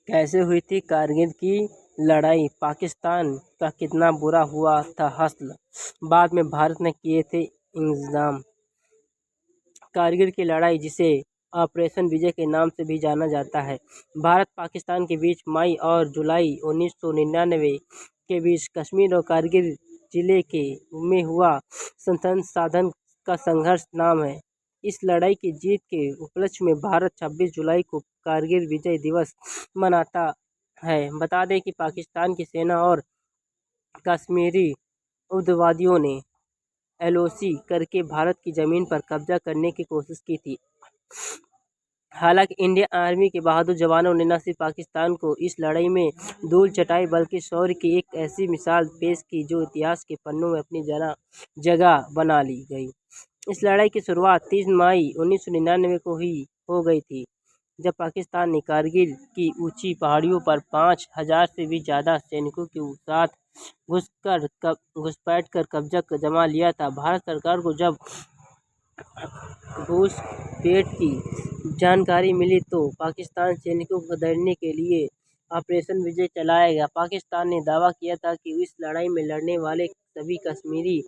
कैसे हुई थी कारगिल की लड़ाई, पाकिस्तान का कितना बुरा हुआ था हासिल, बाद में भारत ने किए थे इंतजाम। कारगिल की लड़ाई, जिसे ऑपरेशन विजय के नाम से भी जाना जाता है, भारत पाकिस्तान के बीच मई और जुलाई 1999 के बीच कश्मीर और कारगिल जिले के में हुआ संसाधन का संघर्ष नाम है। इस लड़ाई की जीत के उपलक्ष्य में भारत 26 जुलाई को कारगिल विजय दिवस मनाता है। बता दें कि पाकिस्तान की सेना और कश्मीरी उग्रवादियों ने एलओसी करके भारत की ज़मीन पर कब्जा करने की कोशिश की थी। हालांकि इंडियन आर्मी के बहादुर जवानों ने न सिर्फ पाकिस्तान को इस लड़ाई में धूल चटाई, बल्कि शौर्य की एक ऐसी मिसाल पेश की जो इतिहास के पन्नों में अपनी जगह बना ली गई। इस लड़ाई की शुरुआत 30 मई 1999 को ही हो गई थी, जब पाकिस्तान ने कारगिल की ऊंची पहाड़ियों पर 5000 से भी ज़्यादा सैनिकों के साथ घुसपैठ कर कब्जा जमा लिया था। भारत सरकार को जब घुसपैठ की जानकारी मिली तो पाकिस्तान सैनिकों को खदेड़ने के लिए ऑपरेशन विजय चलाया गया। पाकिस्तान ने दावा किया था कि इस लड़ाई में लड़ने वाले सभी कश्मीरी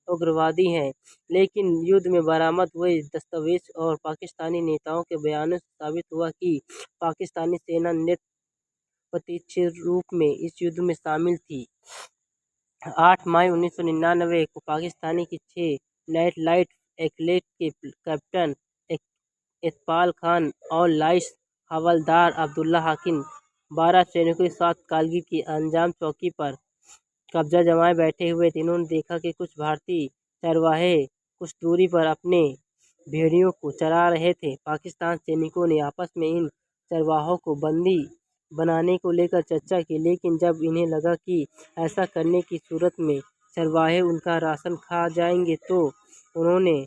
उग्रवादी हैं, लेकिन युद्ध में बरामद हुए दस्तावेज और पाकिस्तानी नेताओं के बयानों से साबित हुआ कि पाकिस्तानी सेना प्रत्यक्ष रूप में इस युद्ध में शामिल थी। 8 मई 1999 को पाकिस्तानी की 6 लाइट एथलेट के कैप्टन इकबाल खान और लाइस हवलदार अब्दुल्ला हकीम 12 सैनिकों के साथ कारगिल की अंजाम चौकी पर कब्जा जमाए बैठे हुए थे। इन्होंने देखा कि कुछ भारतीय चरवाहे कुछ दूरी पर अपने भेड़ियों को चरा रहे थे। पाकिस्तान सैनिकों ने आपस में इन चरवाहों को बंदी बनाने को लेकर चर्चा की, लेकिन जब इन्हें लगा कि ऐसा करने की सूरत में चरवाहे उनका राशन खा जाएंगे, तो उन्होंने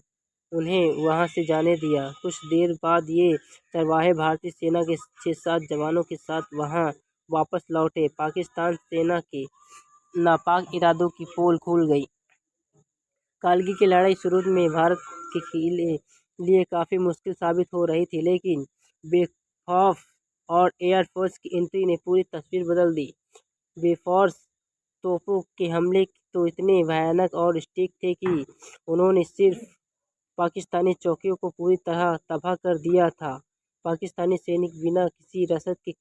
उन्हें वहां से जाने दिया। कुछ देर बाद ये चरवाहे भारतीय सेना के 6-7 जवानों के साथ वहां वापस लौटे। पाकिस्तान सेना के नापाक इरादों की पोल खुल गई। कारगिल की लड़ाई शुरू में भारत के लिए काफ़ी मुश्किल साबित हो रही थी, लेकिन बेखौफ और एयरफोर्स की एंट्री ने पूरी तस्वीर बदल दी। बेफोर्स तोपों के हमले तो इतने भयानक और सटीक थे कि उन्होंने सिर्फ पाकिस्तानी चौकियों को पूरी तरह तबाह कर दिया था। पाकिस्तानी सैनिक बिना किसी रसद के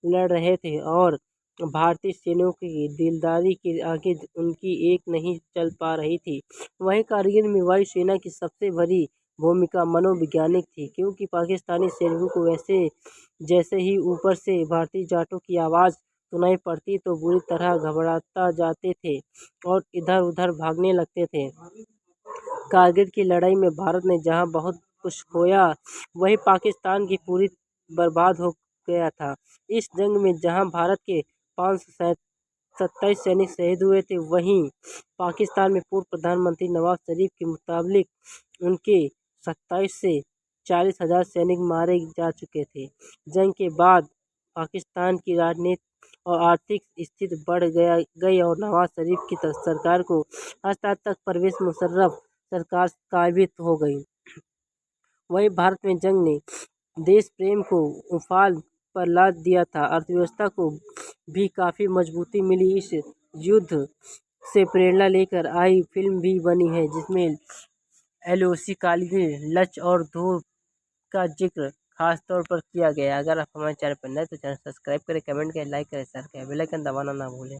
लड़ रहे थे और भारतीय सैनिकों की दिलदारी के आगे उनकी एक नहीं चल पा रही थी। वहीं कारगिल में वायुसेना की सबसे बड़ी भूमिका मनोवैज्ञानिक थी, क्योंकि पाकिस्तानी सैनिकों को जैसे ही ऊपर से भारतीय जाटों की आवाज़ सुनाई पड़ती तो बुरी तरह घबराता जाते थे और इधर उधर भागने लगते थे। कारगिल की लड़ाई में भारत ने जहां बहुत कुछ खोया, वहीं पाकिस्तान की पूरी बर्बाद हो गया था। इस जंग में जहां भारत के 527 सैनिक शहीद हुए थे, वहीं पाकिस्तान में पूर्व प्रधानमंत्री नवाज शरीफ के मुताबिक उनके 27 से 40 हजार सैनिक मारे जा चुके थे। जंग के बाद पाकिस्तान की राजनीतिक और आर्थिक स्थिति बढ़ गई और नवाज शरीफ की सरकार को हद तक परवेज मुशर्रफ सरकार साबित हो गई। वहीं भारत में जंग ने देश प्रेम को उफान पर ला दिया था। अर्थव्यवस्था को भी काफ़ी मजबूती मिली। इस युद्ध से प्रेरणा लेकर आई फिल्म भी बनी है, जिसमें एलओसी, कारगिल, लक्ष्य और ध्रुव का जिक्र खास तौर पर किया गया। अगर आप हमारे चैनल पर नए तो चैनल सब्सक्राइब करें, कमेंट करें, लाइक करें, शेयर करें, बेल आइकन दबाना ना भूलें।